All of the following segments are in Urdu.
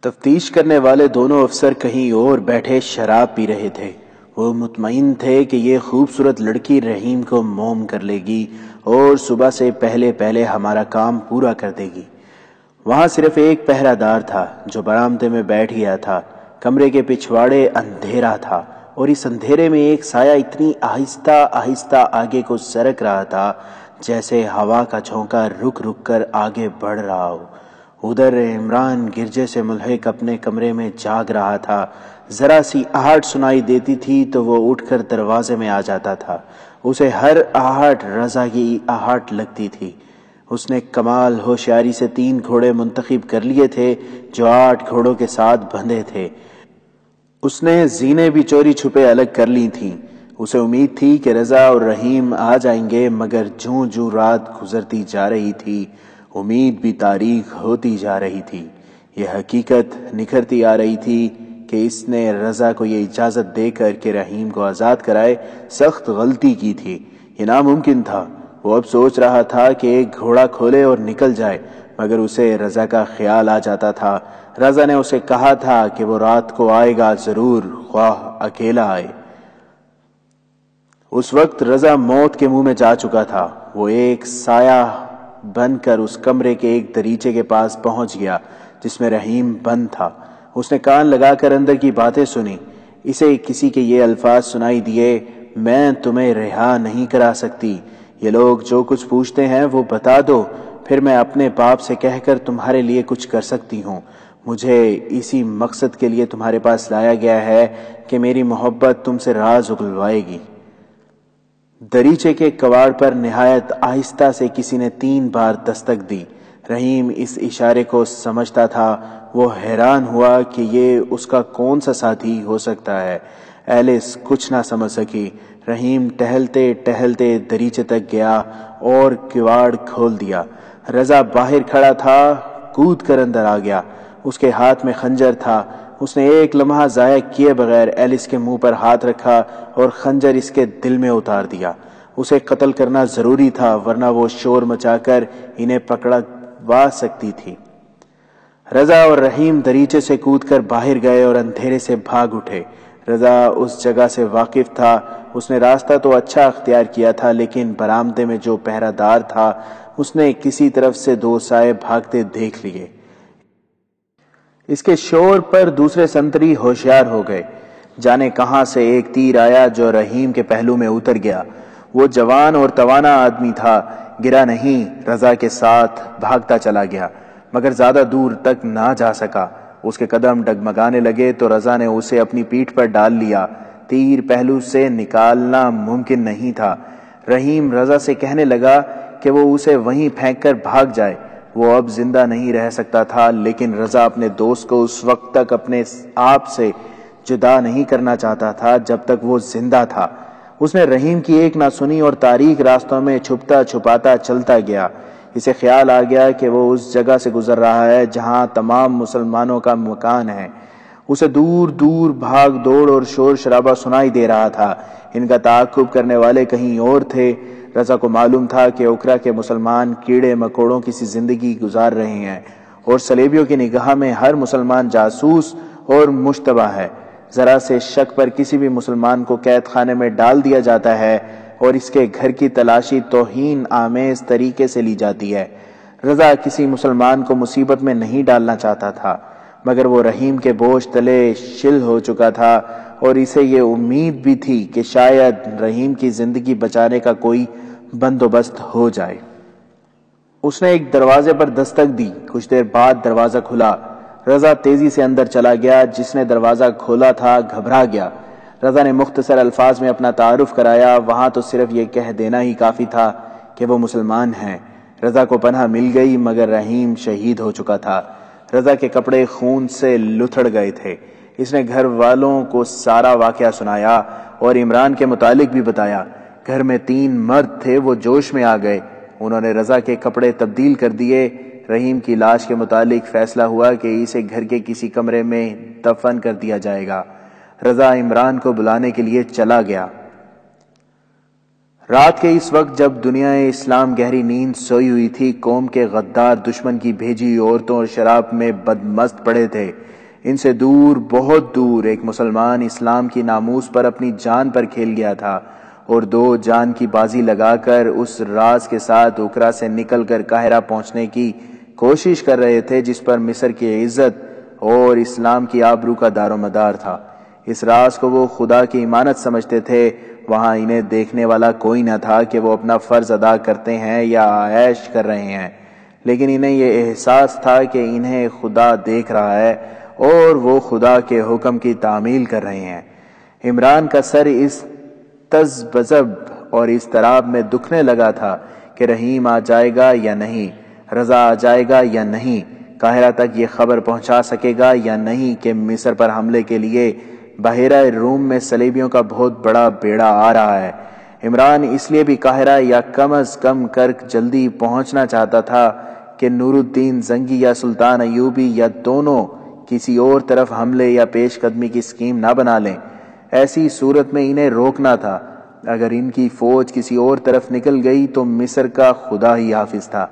تفتیش کرنے والے دونوں افسر کہیں اور بیٹھے شراب پی رہے تھے۔ وہ مطمئن تھے کہ یہ خوبصورت لڑکی رحیم کو موم کر لے گی اور صبح سے پہلے پہلے ہمارا کام پورا کر دے گی۔ وہاں صرف ایک پہرہ دار تھا جو برآمدے میں بیٹھ گیا تھا۔ کمرے کے پچھواڑے اندھیرا تھا اور اس اندھیرے میں ایک سایہ اتنی آہستہ آہستہ آگے کو سرک رہا تھا جیسے ہوا کا جھونکا رک رک کر آگے بڑھ رہا ہو۔ ادھر عمران گرجے سے ملحق اپنے کمرے میں جاگ رہا تھا۔ ذرا سی آہٹ سنائی دیتی تھی تو وہ اٹھ کر دروازے میں آ جاتا تھا۔ اسے ہر آہٹ رضا کی آہٹ لگتی تھی۔ اس نے کمال ہوشیاری سے 3 گھوڑے منتخب کر لیے تھے جو 8 گھوڑوں کے ساتھ بندھے تھے۔ اس نے زینے بھی چوری چھپے الگ کر لی تھیں۔ اسے امید تھی کہ رضا اور رحیم آ جائیں گے، مگر جوں جوں رات گزرتی جا رہی تھی امید بھی تاریک ہوتی جا رہی تھی۔ یہ حقیقت نکھرتی آ رہی تھی کہ اس نے رضا کو یہ اجازت دے کر کہ رحیم کو آزاد کرائے سخت غلطی کی تھی۔ یہ ناممکن تھا۔ وہ اب سوچ رہا تھا کہ ایک گھوڑا کھولے اور نکل جائے، مگر اسے رضا کا خیال آ جاتا تھا۔ رضا نے اسے کہا تھا کہ وہ رات کو آئے گا ضرور، خواہ اکیلا آئے۔ اس وقت رضا موت کے منہ میں جا چکا تھا۔ وہ ایک سایہ بن کر اس کمرے کے ایک دریچے کے پاس پہنچ گیا جس میں رحیم بند تھا۔ اس نے کان لگا کر اندر کی باتیں سنی۔ اسے کسی کے یہ الفاظ سنائی دیے، میں تمہیں رہا نہیں کرا سکتی، یہ لوگ جو کچھ پوچھتے ہیں وہ بتا دو، پھر میں اپنے باپ سے کہہ کر تمہارے لیے کچھ کر سکتی ہوں۔ مجھے اسی مقصد کے لیے تمہارے پاس لایا گیا ہے کہ میری محبت تم سے راز اگلوائے گی۔ دریچے کے کواڑ پر نہایت آہستہ سے کسی نے 3 بار دستک دی۔ رحیم اس اشارے کو سمجھتا تھا۔ وہ حیران ہوا کہ یہ اس کا کون سا ساتھی ہو سکتا ہے۔ ایلس کچھ نہ سمجھ سکی۔ رحیم ٹہلتے ٹہلتے دریچے تک گیا اور کواڑ کھول دیا۔ رضا باہر کھڑا تھا، کود کر اندر آ گیا۔ اس کے ہاتھ میں خنجر تھا۔ اس نے ایک لمحہ ضائع کیے بغیر ایلس کے منہ پر ہاتھ رکھا اور خنجر اس کے دل میں اتار دیا۔ اسے قتل کرنا ضروری تھا، ورنہ وہ شور مچا کر انہیں پکڑوا سکتی تھی۔ رضا اور رحیم دریچے سے کود کر باہر گئے اور اندھیرے سے بھاگ اٹھے۔ رضا اس جگہ سے واقف تھا۔ اس نے راستہ تو اچھا اختیار کیا تھا، لیکن برآمدے میں جو پہرہ دار تھا اس نے کسی طرف سے 2 سائے بھاگتے دیکھ لیے۔ اس کے شور پر دوسرے سنتری ہوشیار ہو گئے۔ جانے کہاں سے ایک تیر آیا جو رحیم کے پہلو میں اتر گیا۔ وہ جوان اور توانا آدمی تھا، گرا نہیں، رضا کے ساتھ بھاگتا چلا گیا، مگر زیادہ دور تک نہ جا سکا۔ اس کے قدم ڈگمگانے لگے تو رضا نے اسے اپنی پیٹھ پر ڈال لیا۔ تیر پہلو سے نکالنا ممکن نہیں تھا۔ رحیم رضا سے کہنے لگا کہ وہ اسے وہیں پھینک کر بھاگ جائے۔ وہ اب زندہ نہیں رہ سکتا تھا، لیکن رضا اپنے دوست کو اس وقت تک اپنے آپ سے جدا نہیں کرنا چاہتا تھا جب تک وہ زندہ تھا۔ اس نے رحیم کی ایک نہ سنی اور تاریک راستوں میں چھپتا چھپاتا چلتا گیا۔ اسے خیال آ گیا کہ وہ اس جگہ سے گزر رہا ہے جہاں تمام مسلمانوں کا مکان ہے۔ اسے دور دور بھاگ دوڑ اور شور شرابہ سنائی دے رہا تھا۔ ان کا تعاقب کرنے والے کہیں اور تھے۔ رضا کو معلوم تھا کہ اکرا کے مسلمان کیڑے مکوڑوں کی سی زندگی گزار رہے ہیں اور صلیبیوں کی نگاہ میں ہر مسلمان جاسوس اور مشتبہ ہے۔ ذرا سے شک پر کسی بھی مسلمان کو قید خانے میں ڈال دیا جاتا ہے اور اس کے گھر کی تلاشی توہین آمیز طریقے سے لی جاتی ہے۔ رضا کسی مسلمان کو مصیبت میں نہیں ڈالنا چاہتا تھا، مگر وہ رحیم کے بوجھ تلے شل ہو چکا تھا اور اسے یہ امید بھی تھی کہ شاید رحیم کی زندگی بچانے کا کوئی بندوبست ہو جائے۔ اس نے ایک دروازے پر دستک دی۔ کچھ دیر بعد دروازہ کھلا۔ رضا تیزی سے اندر چلا گیا۔ جس نے دروازہ کھولا تھا گھبرا گیا۔ رضا نے مختصر الفاظ میں اپنا تعارف کرایا۔ وہاں تو صرف یہ کہہ دینا ہی کافی تھا کہ وہ مسلمان ہیں۔ رضا کو پناہ مل گئی، مگر رحیم شہید ہو چکا تھا۔ رضا کے کپڑے خون سے لتھڑ گئے تھے۔ اس نے گھر والوں کو سارا واقعہ سنایا اور عمران کے متعلق بھی بتایا۔ گھر میں 3 مرد تھے، وہ جوش میں آ گئے۔ انہوں نے رضا کے کپڑے تبدیل کر دیے۔ رحیم کی لاش کے متعلق فیصلہ ہوا کہ اسے گھر کے کسی کمرے میں دفن کر دیا جائے گا۔ رضا عمران کو بلانے کے لیے چلا گیا۔ رات کے اس وقت جب دنیا اسلام گہری نیند سوئی ہوئی تھی، قوم کے غدار دشمن کی بھیجی عورتوں اور شراب میں بدمست پڑے تھے، ان سے دور، بہت دور، ایک مسلمان اسلام کی ناموس پر اپنی جان پر کھیل گیا تھا، اور دو جان کی بازی لگا کر اس راز کے ساتھ اکرا سے نکل کر قاہرہ پہنچنے کی کوشش کر رہے تھے جس پر مصر کی عزت اور اسلام کی آبرو کا دار و مدار تھا۔ اس راز کو وہ خدا کی امانت سمجھتے تھے۔ وہاں انہیں دیکھنے والا کوئی نہ تھا کہ وہ اپنا فرض ادا کرتے ہیں یا عیش کر رہے ہیں، لیکن انہیں یہ احساس تھا کہ انہیں خدا دیکھ رہا ہے اور وہ خدا کے حکم کی تعمیل کر رہے ہیں۔ عمران کا سر اس تذبذب اور اضطراب میں دکھنے لگا تھا کہ رحیم آ جائے گا یا نہیں، رضا آ جائے گا یا نہیں، قاہرہ تک یہ خبر پہنچا سکے گا یا نہیں کہ مصر پر حملے کے لیے بحیرہ روم میں صلیبیوں کا بہت بڑا بیڑا آ رہا ہے۔ عمران اس لیے بھی قاہرہ یا کم از کم کرک جلدی پہنچنا چاہتا تھا کہ نور الدین زنگی یا سلطان ایوبی یا دونوں کسی اور طرف حملے یا پیش قدمی کی اسکیم نہ بنا لیں۔ ایسی صورت میں انہیں روکنا تھا۔ اگر ان کی فوج کسی اور طرف نکل گئی تو مصر کا خدا ہی حافظ تھا۔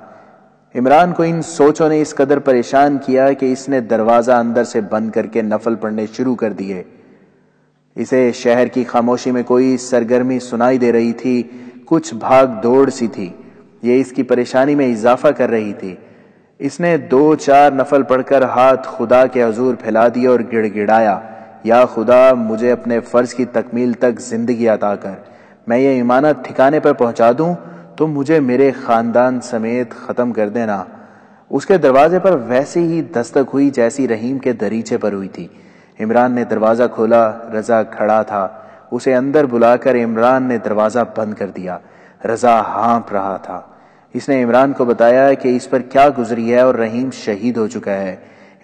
عمران کو ان سوچوں نے اس قدر پریشان کیا کہ اس نے دروازہ اندر سے بند کر کے نفل پڑھنے شروع کر دیے۔ اسے شہر کی خاموشی میں کوئی سرگرمی سنائی دے رہی تھی، کچھ بھاگ دوڑ سی تھی، یہ اس کی پریشانی میں اضافہ کر رہی تھی۔ اس نے 2-4 نفل پڑھ کر ہاتھ خدا کے حضور پھیلا دیے اور گڑ گڑایا، یا خدا مجھے اپنے فرض کی تکمیل تک زندگی عطا کر، میں یہ امانت ٹھکانے پر پہنچا دوں تو مجھے میرے خاندان سمیت ختم کر دینا۔ اس کے دروازے پر ویسی ہی دستک ہوئی جیسی رحیم کے دریچے پر ہوئی تھی۔ عمران نے دروازہ کھولا، رضا کھڑا تھا، اسے اندر بلا کر عمران نے دروازہ بند کر دیا۔ رضا ہانپ رہا تھا۔ اس نے عمران کو بتایا کہ اس پر کیا گزری ہے اور رحیم شہید ہو چکا ہے۔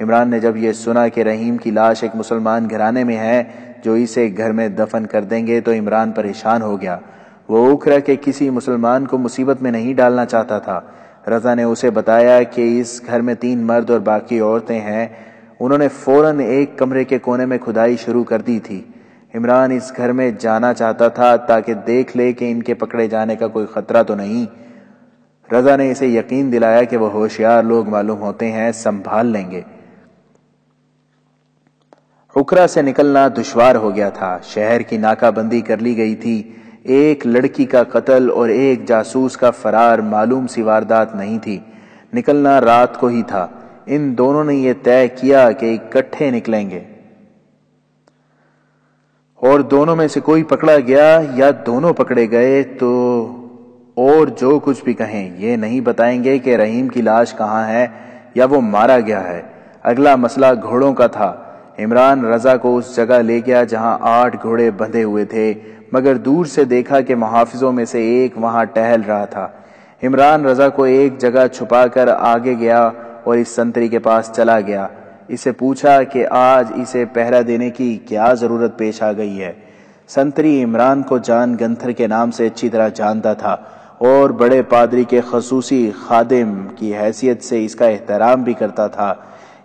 عمران نے جب یہ سنا کہ رحیم کی لاش ایک مسلمان گھرانے میں ہے جو اسے گھر میں دفن کر دیں گے تو عمران پریشان ہو گیا۔ وہ اکرا کہ کسی مسلمان کو مصیبت میں نہیں ڈالنا چاہتا تھا۔ رضا نے اسے بتایا کہ اس گھر میں 3 مرد اور باقی عورتیں ہیں۔ انہوں نے فوراً ایک کمرے کے کونے میں کھدائی شروع کر دی تھی۔ عمران اس گھر میں جانا چاہتا تھا تاکہ دیکھ لے کہ ان کے پکڑے جانے کا کوئی خطرہ تو نہیں۔ رضا نے اسے یقین دلایا کہ وہ ہوشیار لوگ معلوم ہوتے ہیں، سنبھال لیں گے۔ اکرا سے نکلنا دشوار ہو گیا تھا۔ شہر کی ناکہ بندی کر لی گئی تھی۔ ایک لڑکی کا قتل اور ایک جاسوس کا فرار معلوم سی واردات نہیں تھی۔ نکلنا رات کو ہی تھا۔ ان دونوں نے یہ طے کیا کہ اکٹھے نکلیں گے، اور دونوں میں سے کوئی پکڑا گیا یا دونوں پکڑے گئے تو اور جو کچھ بھی کہیں یہ نہیں بتائیں گے کہ رحیم کی لاش کہاں ہے یا وہ مارا گیا ہے۔ اگلا مسئلہ گھوڑوں کا تھا۔ عمران رضا کو اس جگہ لے گیا جہاں 8 گھوڑے بندھے ہوئے تھے، مگر دور سے دیکھا کہ محافظوں میں سے ایک وہاں ٹہل رہا تھا۔ عمران رضا کو ایک جگہ چھپا کر آگے گیا اور اس سنتری کے پاس چلا گیا۔ اسے پوچھا کہ آج اسے پہرا دینے کی کیا ضرورت پیش آ گئی ہے۔ سنتری عمران کو جان گنتھر کے نام سے اچھی طرح جانتا تھا اور بڑے پادری کے خصوصی خادم کی حیثیت سے اس کا احترام بھی کرتا تھا۔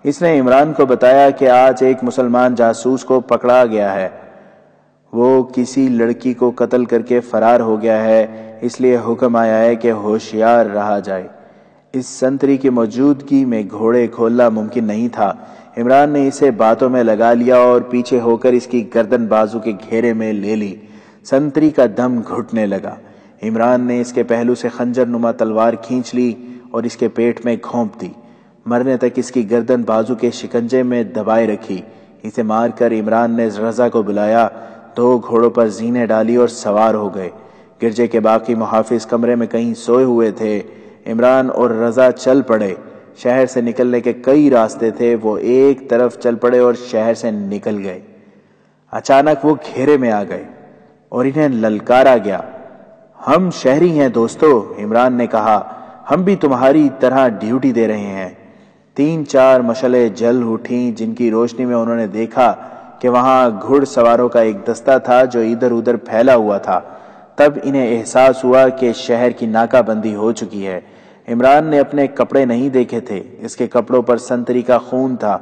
اس نے عمران کو بتایا کہ آج ایک مسلمان جاسوس کو پکڑا گیا ہے، وہ کسی لڑکی کو قتل کر کے فرار ہو گیا ہے، اس لیے حکم آیا ہے کہ ہوشیار رہا جائے۔ اس سنتری کی موجودگی میں گھوڑے کھولنا ممکن نہیں تھا۔ عمران نے اسے باتوں میں لگا لیا اور پیچھے ہو کر اس کی گردن بازو کے گھیرے میں لے لی۔ سنتری کا دم گھٹنے لگا۔ عمران نے اس کے پہلو سے خنجر نما تلوار کھینچ لی اور اس کے پیٹ میں گھونپ دی۔ مرنے تک اس کی گردن بازو کے شکنجے میں دبائے رکھی۔ اسے مار کر عمران نے رضا کو بلایا، 2 گھوڑوں پر زینے ڈالی اور سوار ہو گئے۔ گرجے کے باقی محافظ کمرے میں کہیں سوئے ہوئے تھے۔ عمران اور رضا چل پڑے۔ شہر سے نکلنے کے کئی راستے تھے، وہ ایک طرف چل پڑے اور شہر سے نکل گئے۔ اچانک وہ گھیرے میں آ گئے اور انہیں للکارا گیا۔ ہم شہری ہیں دوستو، عمران نے کہا، ہم بھی تمہاری طرح ڈیوٹی دے رہے ہیں۔ 3-4 مشعلیں جل اٹھیں جن کی روشنی میں انہوں نے دیکھا کہ وہاں گھڑ سواروں کا ایک دستہ تھا جو ادھر ادھر پھیلا ہوا تھا۔ تب انہیں احساس ہوا کہ شہر کی ناکہ بندی ہو چکی ہے۔ عمران نے اپنے کپڑے نہیں دیکھے تھے، اس کے کپڑوں پر سنتری کا خون تھا۔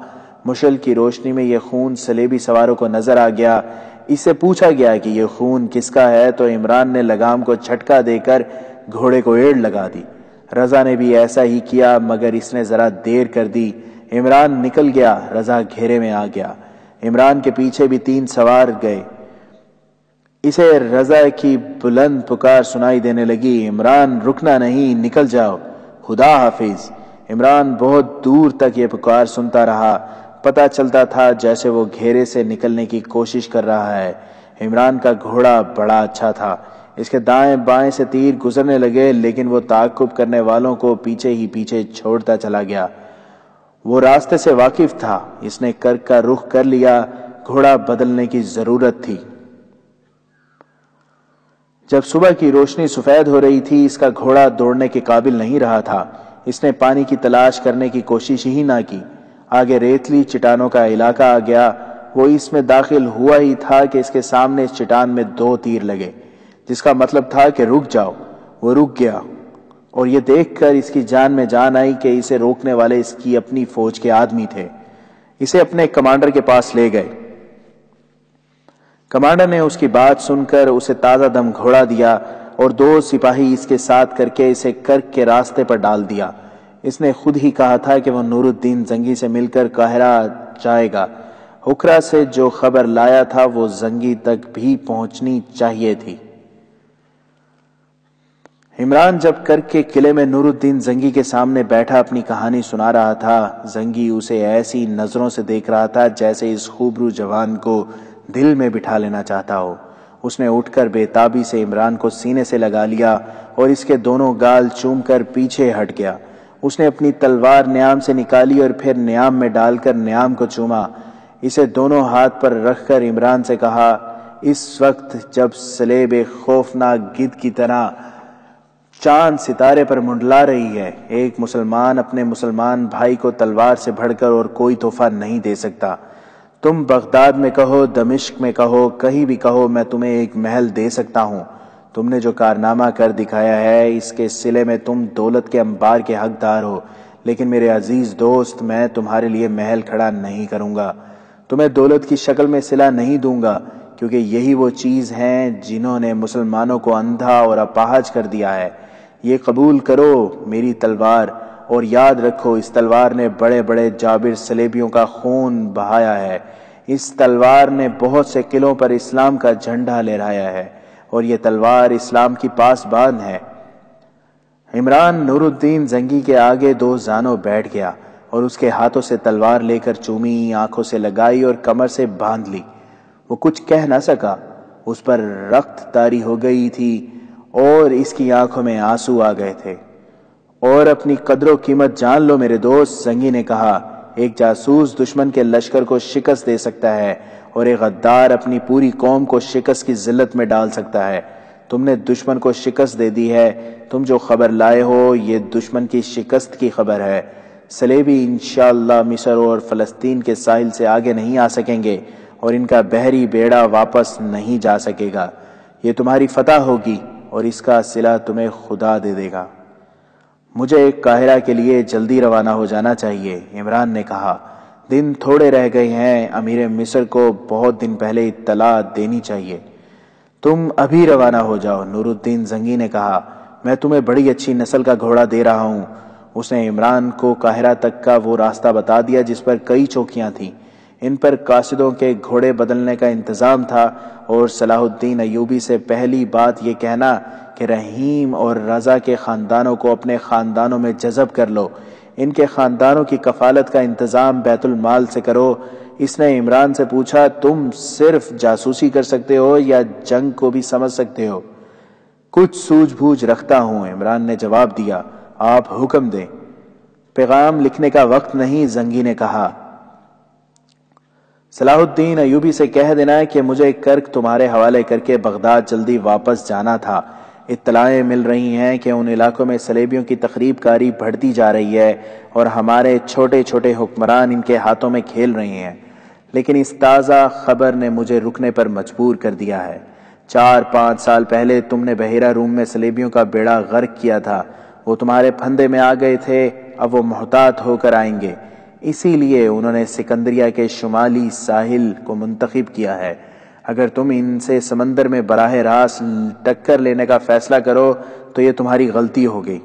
مشعل کی روشنی میں یہ خون صلیبی سواروں کو نظر آ گیا۔ اس سے پوچھا گیا کہ یہ خون کس کا ہے تو عمران نے لگام کو جھٹکا دے کر گھوڑے کو ایڑ لگا دی۔ رضا نے بھی ایسا ہی کیا مگر اس نے ذرا دیر کر دی۔ عمران نکل گیا، رضا گھیرے میں آ گیا۔ عمران کے پیچھے بھی 3 سوار گئے۔ اسے رضا کی بلند پکار سنائی دینے لگی، عمران رکنا نہیں، نکل جاؤ، خدا حافظ۔ عمران بہت دور تک یہ پکار سنتا رہا، پتہ چلتا تھا جیسے وہ گھیرے سے نکلنے کی کوشش کر رہا ہے۔ عمران کا گھوڑا بڑا اچھا تھا، اس کے دائیں بائیں سے تیر گزرنے لگے لیکن وہ تعاقب کرنے والوں کو پیچھے ہی پیچھے چھوڑتا چلا گیا۔ وہ راستے سے واقف تھا، اس نے کرک کا رخ کر لیا، گھوڑا بدلنے کی ضرورت تھی۔ جب صبح کی روشنی سفید ہو رہی تھی اس کا گھوڑا دوڑنے کے قابل نہیں رہا تھا۔ اس نے پانی کی تلاش کرنے کی کوشش ہی نہ کی۔ آگے ریتلی چٹانوں کا علاقہ آ گیا، وہ اس میں داخل ہوا ہی تھا کہ اس کے سامنے اس چٹان میں 2 تیر لگے، جس کا مطلب تھا کہ رک جاؤ۔ وہ رک گیا اور یہ دیکھ کر اس کی جان میں جان آئی کہ اسے روکنے والے اس کی اپنی فوج کے آدمی تھے۔ اسے اپنے کمانڈر کے پاس لے گئے۔ کمانڈر نے اس کی بات سن کر اسے تازہ دم گھوڑا دیا اور 2 سپاہی اس کے ساتھ کر کے اسے کرک کے راستے پر ڈال دیا۔ اس نے خود ہی کہا تھا کہ وہ نور الدین زنگی سے مل کر قاہرہ جائے گا۔ حکرہ سے جو خبر لایا تھا وہ زنگی تک بھی پہنچنی چاہیے تھی۔ عمران جب کرک کے قلعے میں نور الدین زنگی کے سامنے بیٹھا اپنی کہانی سنا رہا تھا، زنگی اسے ایسی نظروں سے دیکھ رہا تھا جیسے اس خوبرو جوان کو دل میں بٹھا لینا چاہتا ہو۔ اس نے اٹھ کر بے تابی سے عمران کو سینے سے لگا لیا اور اس کے دونوں گال چوم کر پیچھے ہٹ گیا۔ اس نے اپنی تلوار نیام سے نکالی اور پھر نیام میں ڈال کر نیام کو چوما۔ اسے دونوں ہاتھ پر رکھ کر عمران سے کہا، اس وقت جب سلیب خوفناک گدھ کی طرح چاند ستارے پر منڈلا رہی ہے، ایک مسلمان اپنے مسلمان بھائی کو تلوار سے بڑھ کر اور کوئی تحفہ نہیں دے سکتا۔ تم بغداد میں کہو، دمشق میں کہو، کہیں بھی کہو، میں تمہیں ایک محل دے سکتا ہوں۔ تم نے جو کارنامہ کر دکھایا ہے اس کے صلے میں تم دولت کے انبار کے حقدار ہو، لیکن میرے عزیز دوست میں تمہارے لیے محل کھڑا نہیں کروں گا، تمہیں دولت کی شکل میں صلہ نہیں دوں گا، کیونکہ یہی وہ چیز ہیں جنہوں نے مسلمانوں کو اندھا اور اپاہج کر دیا ہے۔ یہ قبول کرو میری تلوار، اور یاد رکھو اس تلوار نے بڑے بڑے جابر سلیبیوں کا خون بہایا ہے، اس تلوار نے بہت سے قلعوں پر اسلام کا جھنڈا لہرایا ہے، اور یہ تلوار اسلام کی پاسبان ہے۔ عمران نور الدین زنگی کے آگے 2 زانوں بیٹھ گیا اور اس کے ہاتھوں سے تلوار لے کر چومی، آنکھوں سے لگائی اور کمر سے باندھ لی۔ وہ کچھ کہہ نہ سکا، اس پر رخت طاری ہو گئی تھی اور اس کی آنکھوں میں آنسو آ گئے تھے۔ اور اپنی قدر و قیمت جان لو میرے دوست، زنگی نے کہا، ایک جاسوس دشمن کے لشکر کو شکست دے سکتا ہے اور ایک غدار اپنی پوری قوم کو شکست کی ذلت میں ڈال سکتا ہے۔ تم نے دشمن کو شکست دے دی ہے، تم جو خبر لائے ہو یہ دشمن کی شکست کی خبر ہے۔ صلیبی انشاءاللہ مصر اور فلسطین کے ساحل سے آگے نہیں آ سکیں گے اور ان کا بحری بیڑا واپس نہیں جا سکے گا۔ یہ تمہاری فتح ہوگی اور اس کا صلہ تمہیں خدا دے دے گا۔ مجھے ایک قاہرہ کے لیے جلدی روانہ ہو جانا چاہیے، عمران نے کہا۔ دن تھوڑے رہ گئے ہیں، امیر مصر کو بہت دن پہلے اطلاع دینی چاہیے۔ تم ابھی روانہ ہو جاؤ، نور الدین زنگی نے کہا۔ میں تمہیں بڑی اچھی نسل کا گھوڑا دے رہا ہوں۔ اس نے عمران کو قاہرہ تک کا وہ راستہ بتا دیا جس پر کئی چوکیاں تھیں۔ ان پر قاصدوں کے گھوڑے بدلنے کا انتظام تھا اور صلاح الدین ایوبی سے پہلی بات یہ کہنا کہ رحیم اور رضا کے خاندانوں کو اپنے خاندانوں میں جذب کر لو، ان کے خاندانوں کی کفالت کا انتظام بیت المال سے کرو۔ اس نے عمران سے پوچھا، تم صرف جاسوسی کر سکتے ہو یا جنگ کو بھی سمجھ سکتے ہو؟ کچھ سوجھ بوجھ رکھتا ہوں، عمران نے جواب دیا۔ آپ حکم دیں۔ پیغام لکھنے کا وقت نہیں، زنگی نے کہا۔ صلاح الدین ایوبی سے کہہ دینا کہ مجھے کرک تمہارے حوالے کر کے بغداد جلدی واپس جانا تھا۔ اطلاعیں مل رہی ہیں کہ ان علاقوں میں صلیبیوں کی تخریب کاری بڑھتی جا رہی ہے اور ہمارے چھوٹے چھوٹے حکمران ان کے ہاتھوں میں کھیل رہے ہیں، لیکن اس تازہ خبر نے مجھے رکنے پر مجبور کر دیا ہے۔ 4-5 سال پہلے تم نے بحیرہ روم میں صلیبیوں کا بیڑا غرق کیا تھا، وہ تمہارے پھندے میں آ گئے تھے، اب وہ محتاط ہو کر آئیں گے، اسی لیے انہوں نے سکندریہ کے شمالی ساحل کو منتخب کیا ہے۔ اگر تم ان سے سمندر میں براہ راست ٹکر لینے کا فیصلہ کرو تو یہ تمہاری غلطی ہوگی۔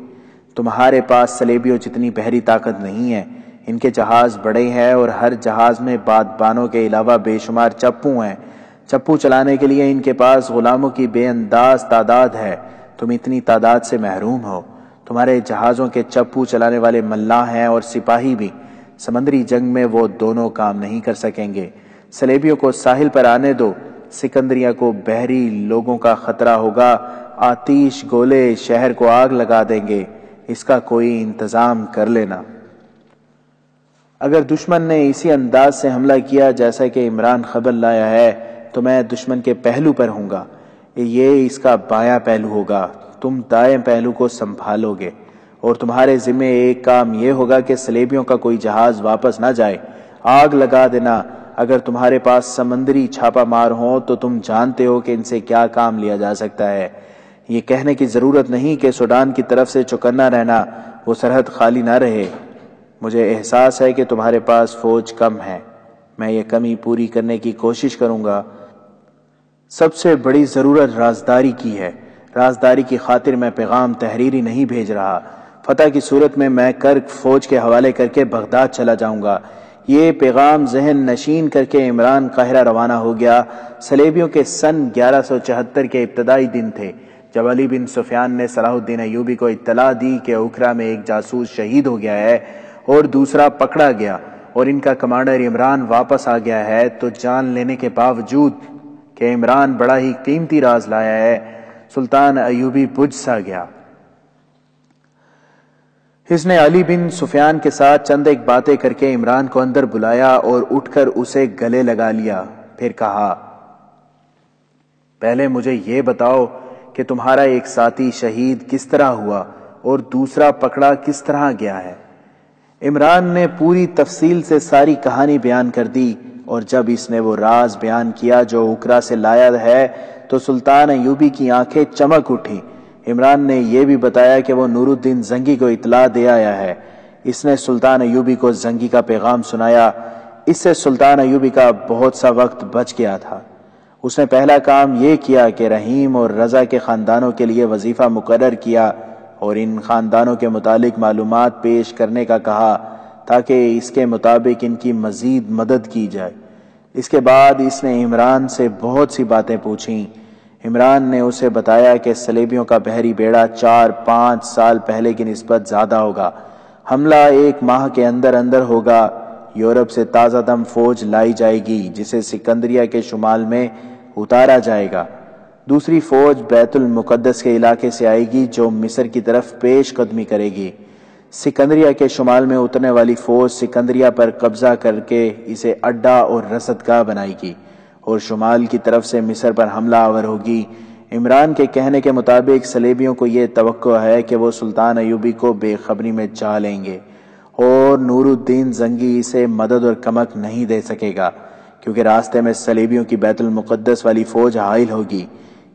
تمہارے پاس صلیبیوں جتنی بحری طاقت نہیں ہے۔ ان کے جہاز بڑے ہیں اور ہر جہاز میں بادبانوں کے علاوہ بے شمار چپو ہیں۔ چپو چلانے کے لیے ان کے پاس غلاموں کی بے انداز تعداد ہے۔ تم اتنی تعداد سے محروم ہو۔ تمہارے جہازوں کے چپو چلانے والے ملاح ہیں اور سپاہی بھی۔ سمندری جنگ میں وہ دونوں کام نہیں کر سکیں گے۔ صلیبیوں کو ساحل پر آنے دو۔ سکندریہ کو بحری لوگوں کا خطرہ ہوگا۔ آتش گولے شہر کو آگ لگا دیں گے۔ اس کا کوئی انتظام کر لینا۔ اگر دشمن نے اسی انداز سے حملہ کیا جیسا کہ عمران خبر لایا ہے تو میں دشمن کے پہلو پر ہوں گا۔ یہ اس کا بایاں پہلو ہوگا۔ تم دائیں پہلو کو سنبھالو گے اور تمہارے ذمہ ایک کام یہ ہوگا کہ صلیبیوں کا کوئی جہاز واپس نہ جائے۔ آگ لگا دینا۔ اگر تمہارے پاس سمندری چھاپا مار ہو تو تم جانتے ہو کہ ان سے کیا کام لیا جا سکتا ہے۔ یہ کہنے کی ضرورت نہیں کہ سوڈان کی طرف سے چوکنا رہنا، وہ سرحد خالی نہ رہے۔ مجھے احساس ہے کہ تمہارے پاس فوج کم ہے۔ میں یہ کمی پوری کرنے کی کوشش کروں گا۔ سب سے بڑی ضرورت رازداری کی ہے۔ رازداری کی خاطر میں پیغام تحریری نہیں بھیج رہا۔ فتح کی صورت میں کرک فوج کے حوالے کر کے بغداد چلا جاؤں گا۔ یہ پیغام ذہن نشین کر کے عمران قاہرہ روانہ ہو گیا۔ صلیبیوں کے سن 1174 کے ابتدائی دن تھے جب علی بن سفیان نے صلاح الدین ایوبی کو اطلاع دی کہ اوکھرا میں ایک جاسوس شہید ہو گیا ہے اور دوسرا پکڑا گیا اور ان کا کمانڈر عمران واپس آ گیا ہے، تو جان لینے کے باوجود کہ عمران بڑا ہی قیمتی راز لایا ہے، سلطان ایوبی بجھ سا گیا۔ اس نے علی بن سفیان کے ساتھ چند ایک باتیں کر کے عمران کو اندر بلایا اور اٹھ کر اسے گلے لگا لیا۔ پھر کہا، پہلے مجھے یہ بتاؤ کہ تمہارا ایک ساتھی شہید کس طرح ہوا اور دوسرا پکڑا کس طرح گیا ہے؟ عمران نے پوری تفصیل سے ساری کہانی بیان کر دی، اور جب اس نے وہ راز بیان کیا جو اوکھرا سے لایا ہے تو سلطان ایوبی کی آنکھیں چمک اٹھی۔ عمران نے یہ بھی بتایا کہ وہ نور الدین زنگی کو اطلاع دے آیا ہے۔ اس نے سلطان ایوبی کو زنگی کا پیغام سنایا۔ اس سے سلطان ایوبی کا بہت سا وقت بچ گیا تھا۔ اس نے پہلا کام یہ کیا کہ رحیم اور رضا کے خاندانوں کے لیے وظیفہ مقرر کیا اور ان خاندانوں کے متعلق معلومات پیش کرنے کا کہا تاکہ اس کے مطابق ان کی مزید مدد کی جائے۔ اس کے بعد اس نے عمران سے بہت سی باتیں پوچھیں۔ عمران نے اسے بتایا کہ صلیبیوں کا بحری بیڑا 4-5 سال پہلے کی نسبت زیادہ ہوگا۔ حملہ 1 ماہ کے اندر اندر ہوگا۔ یورپ سے تازہ دم فوج لائی جائے گی جسے سکندریہ کے شمال میں اتارا جائے گا۔ دوسری فوج بیت المقدس کے علاقے سے آئے گی جو مصر کی طرف پیش قدمی کرے گی۔ سکندریہ کے شمال میں اترنے والی فوج سکندریہ پر قبضہ کر کے اسے اڈا اور رصدگاہ بنائے گی اور شمال کی طرف سے مصر پر حملہ آور ہوگی۔ عمران کے کہنے کے مطابق صلیبیوں کو یہ توقع ہے کہ وہ سلطان ایوبی کو بے خبری میں جا لیں گے اور نور الدین زنگی اسے مدد اور کمک نہیں دے سکے گا کیونکہ راستے میں صلیبیوں کی بیت المقدس والی فوج حائل ہوگی۔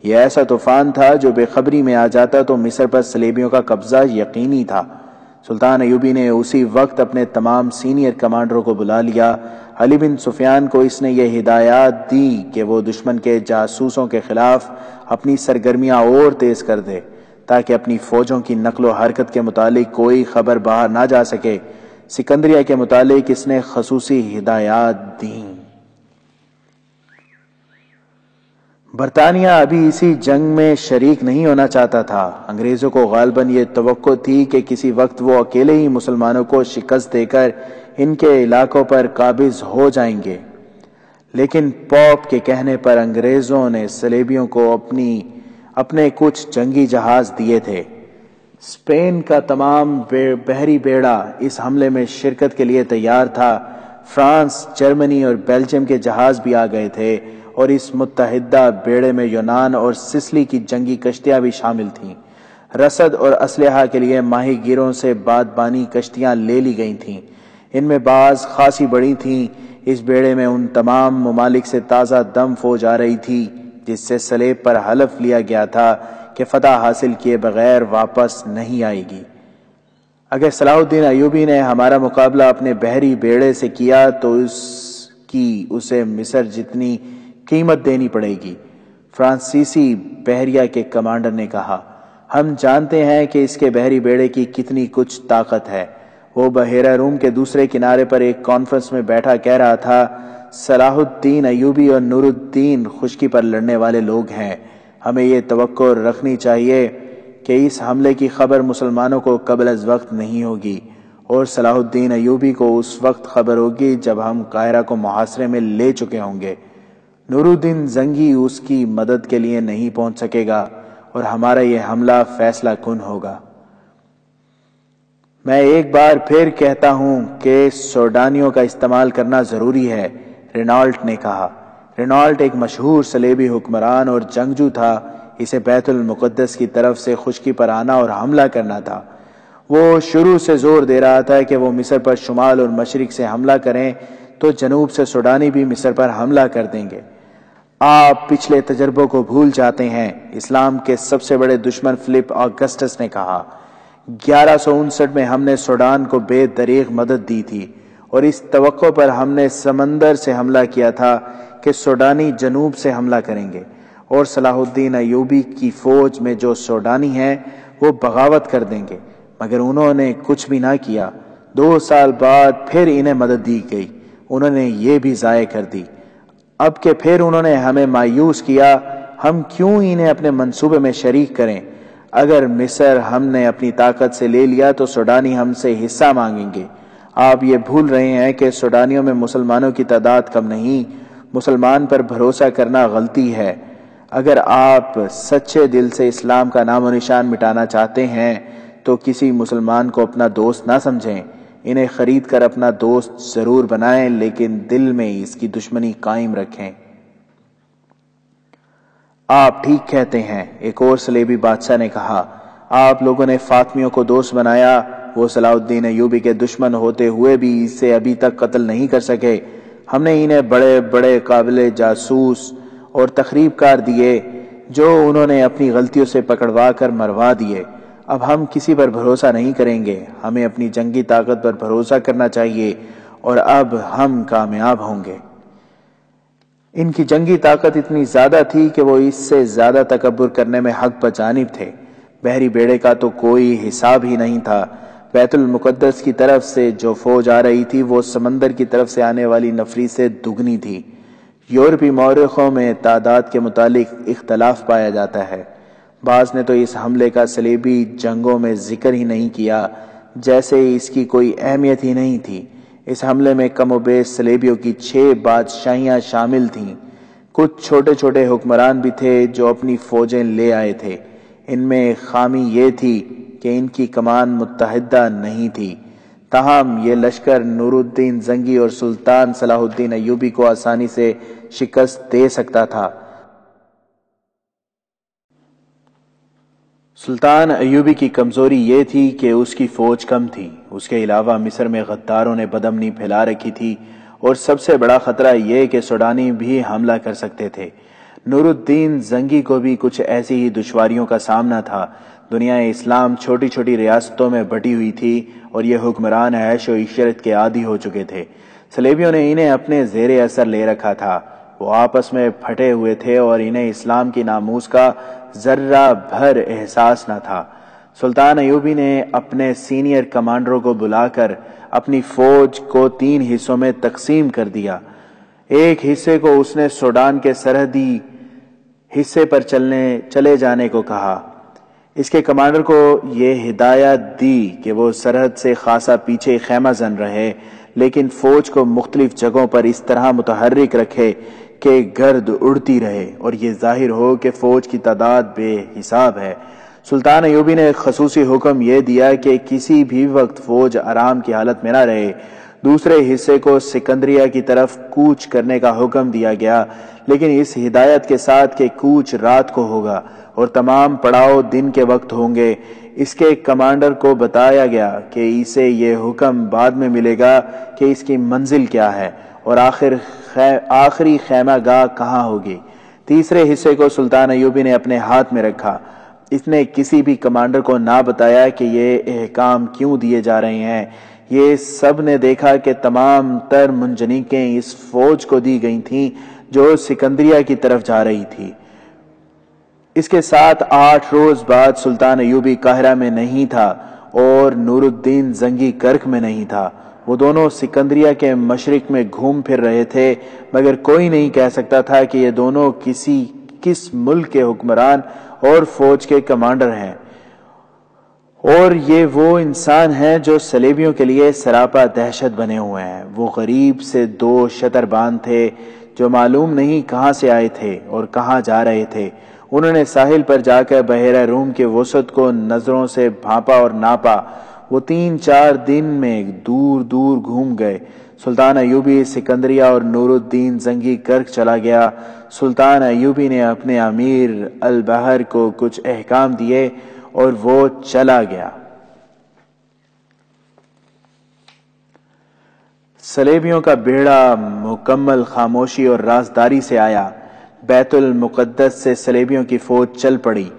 یہ ایسا طوفان تھا جو بے خبری میں آ جاتا تو مصر پر صلیبیوں کا قبضہ یقینی تھا۔ سلطان ایوبی نے اسی وقت اپنے تمام سینئر کمانڈروں کو بلا لیا۔ علی بن سفیان کو اس نے یہ ہدایات دی کہ وہ دشمن کے جاسوسوں کے خلاف اپنی سرگرمیاں اور تیز کر دے تاکہ اپنی فوجوں کی نقل و حرکت کے متعلق کوئی خبر باہر نہ جا سکے۔ سکندریہ کے متعلق اس نے خصوصی ہدایات دیں۔ برطانیہ ابھی اسی جنگ میں شریک نہیں ہونا چاہتا تھا۔ انگریزوں کو غالباً یہ توقع تھی کہ کسی وقت وہ اکیلے ہی مسلمانوں کو شکست دے کر ان کے علاقوں پر قابض ہو جائیں گے، لیکن پوپ کے کہنے پر انگریزوں نے صلیبیوں کو اپنے کچھ جنگی جہاز دیے تھے۔ اسپین کا تمام بحری بیڑا اس حملے میں شرکت کے لیے تیار تھا۔ فرانس، جرمنی اور بیلجیم کے جہاز بھی آ گئے تھے اور اس متحدہ بیڑے میں یونان اور سسلی کی جنگی کشتیاں بھی شامل تھیں۔ رسد اور اسلحہ کے لیے ماہی گیروں سے بادبانی کشتیاں لے لی گئی تھیں۔ ان میں بعض خاصی بڑی تھیں۔ اس بیڑے میں ان تمام ممالک سے تازہ دم فوج آ رہی تھی جس سے صلیب پر حلف لیا گیا تھا کہ فتح حاصل کیے بغیر واپس نہیں آئے گی۔ اگر صلاح الدین ایوبی نے ہمارا مقابلہ اپنے بحری بیڑے سے کیا تو اسے مصر جتنی قیمت دینی پڑے گی۔ فرانسیسی بحریہ کے کمانڈر نے کہا، ہم جانتے ہیں کہ اس کے بحری بیڑے کی کتنی کچھ طاقت ہے۔ وہ بحیرہ روم کے دوسرے کنارے پر ایک کانفرنس میں بیٹھا کہہ رہا تھا، صلاح الدین ایوبی اور نور الدین خشکی پر لڑنے والے لوگ ہیں۔ ہمیں یہ توقع رکھنی چاہیے کہ اس حملے کی خبر مسلمانوں کو قبل از وقت نہیں ہوگی، اور صلاح الدین ایوبی کو اس وقت خبر ہوگی جب ہم قاہرہ کو محاصرے میں لے چکے ہوں گے۔ نور الدین زنگی اس کی مدد کے لیے نہیں پہنچ سکے گا اور ہمارا یہ حملہ فیصلہ کن ہوگا۔ میں ایک بار پھر کہتا ہوں کہ سوڈانیوں کا استعمال کرنا ضروری ہے، رینالٹ نے کہا۔ رینالٹ ایک مشہور صلیبی حکمران اور جنگجو تھا۔ اسے بیت المقدس کی طرف سے خشکی پر آنا اور حملہ کرنا تھا۔ وہ شروع سے زور دے رہا تھا کہ وہ مصر پر شمال اور مشرق سے حملہ کریں تو جنوب سے سوڈانی بھی مصر پر حملہ کر دیں گے۔ آپ پچھلے تجربوں کو بھول جاتے ہیں، اسلام کے سب سے بڑے دشمن فلپ آگسٹس نے کہا۔ 1159 میں ہم نے سوڈان کو بے دریغ مدد دی تھی، اور اس توقع پر ہم نے سمندر سے حملہ کیا تھا کہ سوڈانی جنوب سے حملہ کریں گے، اور صلاح الدین ایوبی کی فوج میں جو سوڈانی ہیں وہ بغاوت کر دیں گے، مگر انہوں نے کچھ بھی نہ کیا۔ 2 سال بعد پھر انہیں مدد دی گئی، انہوں نے یہ بھی ضائع کر دی۔ اب کہ پھر انہوں نے ہمیں مایوس کیا، ہم کیوں انہیں اپنے منصوبے میں شریک کریں؟ اگر مصر ہم نے اپنی طاقت سے لے لیا تو سوڈانی ہم سے حصہ مانگیں گے۔ آپ یہ بھول رہے ہیں کہ سوڈانیوں میں مسلمانوں کی تعداد کم نہیں۔ مسلمان پر بھروسہ کرنا غلطی ہے۔ اگر آپ سچے دل سے اسلام کا نام و نشان مٹانا چاہتے ہیں تو کسی مسلمان کو اپنا دوست نہ سمجھیں۔ انہیں خرید کر اپنا دوست ضرور بنائیں، لیکن دل میں اس کی دشمنی قائم رکھیں۔ آپ ٹھیک کہتے ہیں، ایک اور صلیبی بادشاہ نے کہا۔ آپ لوگوں نے فاطمیوں کو دوست بنایا، وہ صلاح الدین ایوبی کے دشمن ہوتے ہوئے بھی اسے ابھی تک قتل نہیں کر سکے۔ ہم نے انہیں بڑے بڑے قابل جاسوس اور تخریب کار دیے، جو انہوں نے اپنی غلطیوں سے پکڑوا کر مروا دیے۔ اب ہم کسی پر بھروسہ نہیں کریں گے، ہمیں اپنی جنگی طاقت پر بھروسہ کرنا چاہیے، اور اب ہم کامیاب ہوں گے۔ ان کی جنگی طاقت اتنی زیادہ تھی کہ وہ اس سے زیادہ تکبر کرنے میں حق بجانب تھے۔ بحری بیڑے کا تو کوئی حساب ہی نہیں تھا۔ بیت المقدس کی طرف سے جو فوج آ رہی تھی وہ سمندر کی طرف سے آنے والی نفری سے دگنی تھی۔ یورپی مورخوں میں تعداد کے متعلق اختلاف پایا جاتا ہے۔ بعض نے تو اس حملے کا صلیبی جنگوں میں ذکر ہی نہیں کیا، جیسے اس کی کوئی اہمیت ہی نہیں تھی۔ اس حملے میں کم و بیش صلیبیوں کی 6 بادشاہیاں شامل تھیں۔ کچھ چھوٹے چھوٹے حکمران بھی تھے جو اپنی فوجیں لے آئے تھے۔ ان میں خامی یہ تھی کہ ان کی کمان متحدہ نہیں تھی۔ تاہم یہ لشکر نور الدین زنگی اور سلطان صلاح الدین ایوبی کو آسانی سے شکست دے سکتا تھا۔ سلطان ایوبی کی کمزوری یہ تھی کہ اس کی فوج کم تھی۔ اس کے علاوہ مصر میں غداروں نے بدامنی پھیلا رکھی تھی، اور سب سے بڑا خطرہ یہ کہ سوڈانی بھی حملہ کر سکتے تھے۔ نور الدین زنگی کو بھی کچھ ایسی ہی دشواریوں کا سامنا تھا۔ دنیا اسلام چھوٹی چھوٹی ریاستوں میں بٹی ہوئی تھی، اور یہ حکمران عیش و عشرت کے عادی ہو چکے تھے۔ صلیبیوں نے انہیں اپنے زیر اثر لے رکھا تھا۔ وہ آپس میں پھٹے ہوئے تھے اور انہیں اسلام کی ناموس کا ذرہ بھر احساس نہ تھا۔ سلطان ایوبی نے اپنے سینئر کمانڈروں کو بلا کر اپنی فوج کو 3 حصوں میں تقسیم کر دیا۔ ایک حصے کو اس نے سوڈان کے سرحدی حصے پر چلے جانے کو کہا۔ اس کے کمانڈر کو یہ ہدایت دی کہ وہ سرحد سے خاصا پیچھے خیمہ زن رہے، لیکن فوج کو مختلف جگہوں پر اس طرح متحرک رکھے کہ گرد اڑتی رہے اور یہ ظاہر ہو کہ فوج کی تعداد بے حساب ہے۔ سلطان ایوبی نے خصوصی حکم یہ دیا کہ کسی بھی وقت فوج آرام کی حالت میں نہ رہے۔ دوسرے حصے کو سکندریہ کی طرف کوچ کرنے کا حکم دیا گیا، لیکن اس ہدایت کے ساتھ کہ کوچ رات کو ہوگا اور تمام پڑاؤ دن کے وقت ہوں گے۔ اس کے کمانڈر کو بتایا گیا کہ اسے یہ حکم بعد میں ملے گا کہ اس کی منزل کیا ہے اور آخری خیمہ گاہ کہاں ہوگی۔ تیسرے حصے کو سلطان ایوبی نے اپنے ہاتھ میں رکھا۔ اس نے کسی بھی کمانڈر کو نہ بتایا کہ یہ احکام کیوں دیے جا رہے ہیں۔ یہ سب نے دیکھا کہ تمام تر منجنیقیں اس فوج کو دی گئی تھیں جو سکندریہ کی طرف جا رہی تھی۔ اس کے ساتھ 8 روز بعد سلطان ایوبی قاہرہ میں نہیں تھا اور نور الدین زنگی کرک میں نہیں تھا۔ وہ دونوں سکندریہ کے مشرق میں گھوم پھر رہے تھے، مگر کوئی نہیں کہہ سکتا تھا کہ یہ دونوں کس ملک کے حکمران اور فوج کے کمانڈر ہیں، اور یہ وہ انسان ہیں جو صلیبیوں کے لیے سراپا دہشت بنے ہوئے ہیں۔ وہ غریب سے 2 شتر باندھ تھے جو معلوم نہیں کہاں سے آئے تھے اور کہاں جا رہے تھے۔ انہوں نے ساحل پر جا کر بحیرہ روم کے وسعت کو نظروں سے بھانپا اور ناپا۔ وہ 3-4 دن میں دور دور گھوم گئے۔ سلطان ایوبی سکندریہ اور نور الدین زنگی کرک چلا گیا۔ سلطان ایوبی نے اپنے امیر البحر کو کچھ احکام دیے اور وہ چلا گیا۔ صلیبیوں کا بیڑا مکمل خاموشی اور رازداری سے آیا۔ بیت المقدس سے صلیبیوں کی فوج چل پڑی۔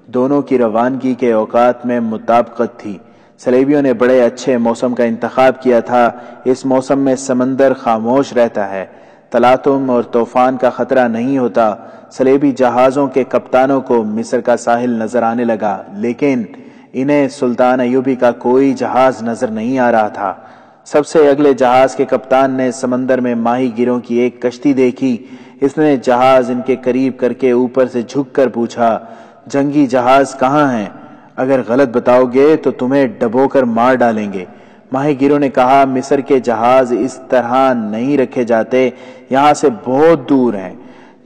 دونوں کی روانگی کے اوقات میں مطابقت تھی۔ صلیبیوں نے بڑے اچھے موسم کا انتخاب کیا تھا۔ اس موسم میں سمندر خاموش رہتا ہے، تلاطم اور طوفان کا خطرہ نہیں ہوتا۔ صلیبی جہازوں کے کپتانوں کو مصر کا ساحل نظر آنے لگا، لیکن انہیں سلطان ایوبی کا کوئی جہاز نظر نہیں آ رہا تھا۔ سب سے اگلے جہاز کے کپتان نے سمندر میں ماہی گیروں کی ایک کشتی دیکھی۔ اس نے جہاز ان کے قریب کر کے اوپر سے جھک کر پوچھا، جنگی جہاز کہاں ہیں؟ اگر غلط بتاؤ گے تو تمہیں ڈبو کر مار ڈالیں گے۔ ماہی گیروں نے کہا، مصر کے جہاز اس طرح نہیں رکھے جاتے، یہاں سے بہت دور ہیں۔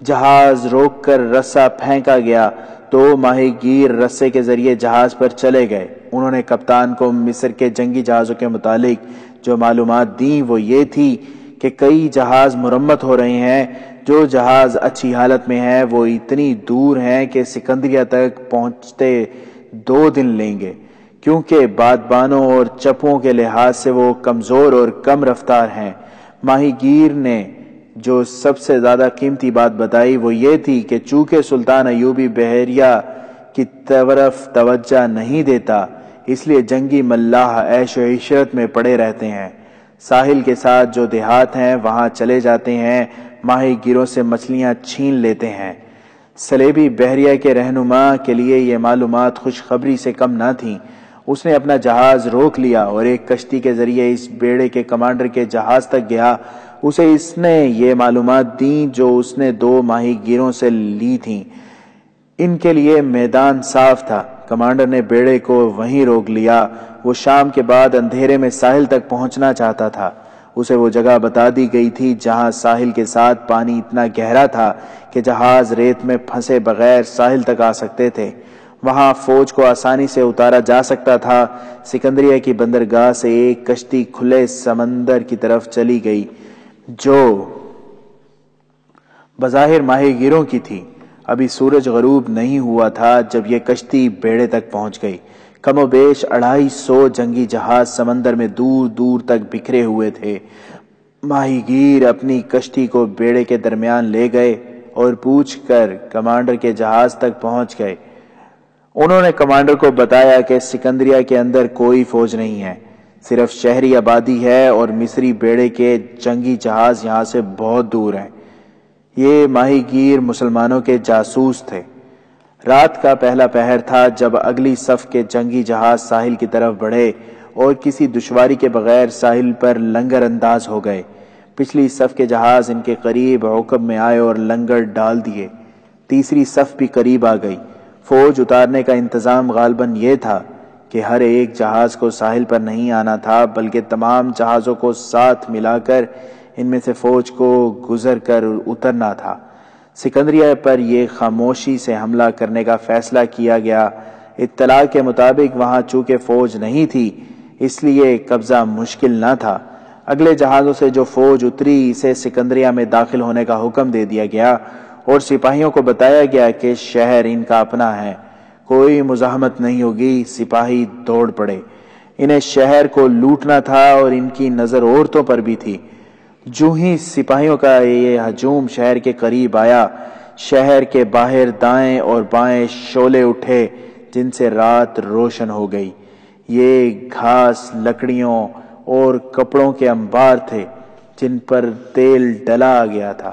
جہاز روک کر رسا پھینکا گیا تو ماہی گیر رسے کے ذریعے جہاز پر چلے گئے۔ انہوں نے کپتان کو مصر کے جنگی جہازوں کے متعلق جو معلومات دیں وہ یہ تھی کہ کئی جہاز مرمت ہو رہے ہیں۔ جو جہاز اچھی حالت میں ہیں وہ اتنی دور ہیں کہ سکندریہ تک پہنچتے 2 دن لیں گے، کیونکہ بادبانوں اور چپوں کے لحاظ سے وہ کمزور اور کم رفتار ہیں۔ ماہی گیر نے جو سب سے زیادہ قیمتی بات بتائی وہ یہ تھی کہ چونکہ سلطان ایوبی بحیرہ کی طرف توجہ نہیں دیتا، اس لیے جنگی ملاح عیش و عشرت میں پڑے رہتے ہیں۔ ساحل کے ساتھ جو دیہات ہیں وہاں چلے جاتے ہیں، ماہی گیروں سے مچھلیاں چھین لیتے ہیں۔ صلیبی بحریہ کے رہنما کے لیے یہ معلومات خوشخبری سے کم نہ تھیں۔ اس نے اپنا جہاز روک لیا اور ایک کشتی کے ذریعے اس بیڑے کے کمانڈر کے جہاز تک گیا۔ اسے اس نے یہ معلومات دیں جو اس نے 2 ماہی گیروں سے لی تھیں۔ ان کے لیے میدان صاف تھا۔ کمانڈر نے بیڑے کو وہیں روک لیا۔ وہ شام کے بعد اندھیرے میں ساحل تک پہنچنا چاہتا تھا۔ اسے وہ جگہ بتا دی گئی تھی جہاں ساحل کے ساتھ پانی اتنا گہرا تھا کہ جہاز ریت میں پھنسے بغیر ساحل تک آ سکتے تھے۔ وہاں فوج کو آسانی سے اتارا جا سکتا تھا۔ سکندریہ کی بندرگاہ سے ایک کشتی کھلے سمندر کی طرف چلی گئی جو بظاہر ماہی گیروں کی تھی۔ ابھی سورج غروب نہیں ہوا تھا جب یہ کشتی بیڑے تک پہنچ گئی۔ کم و بیش 250 جنگی جہاز سمندر میں دور دور تک بکھرے ہوئے تھے۔ ماہی گیر اپنی کشتی کو بیڑے کے درمیان لے گئے اور پوچھ کر کمانڈر کے جہاز تک پہنچ گئے۔ انہوں نے کمانڈر کو بتایا کہ سکندریہ کے اندر کوئی فوج نہیں ہے، صرف شہری آبادی ہے اور مصری بیڑے کے جنگی جہاز یہاں سے بہت دور ہیں۔ یہ ماہی گیر مسلمانوں کے جاسوس تھے۔ رات کا پہلا پہر تھا جب اگلی صف کے جنگی جہاز ساحل کی طرف بڑھے اور کسی دشواری کے بغیر ساحل پر لنگر انداز ہو گئے۔ پچھلی صف کے جہاز ان کے قریب عقب میں آئے اور لنگر ڈال دیے۔ تیسری صف بھی قریب آ گئی۔ فوج اتارنے کا انتظام غالباً یہ تھا کہ ہر ایک جہاز کو ساحل پر نہیں آنا تھا، بلکہ تمام جہازوں کو ساتھ ملا کر ان میں سے فوج کو گزر کر اترنا تھا۔ سکندریہ پر یہ خاموشی سے حملہ کرنے کا فیصلہ کیا گیا۔ اطلاع کے مطابق وہاں چونکہ فوج نہیں تھی اس لیے قبضہ مشکل نہ تھا۔ اگلے جہازوں سے جو فوج اتری اسے سکندریہ میں داخل ہونے کا حکم دے دیا گیا اور سپاہیوں کو بتایا گیا کہ شہر ان کا اپنا ہے، کوئی مزاحمت نہیں ہوگی۔ سپاہی دوڑ پڑے۔ انہیں شہر کو لوٹنا تھا اور ان کی نظر عورتوں پر بھی تھی۔ جو ہی سپاہیوں کا یہ ہجوم شہر کے قریب آیا، شہر کے باہر دائیں اور بائیں شعلے اٹھے جن سے رات روشن ہو گئی۔ یہ گھاس، لکڑیوں اور کپڑوں کے انبار تھے جن پر تیل ڈلا گیا تھا۔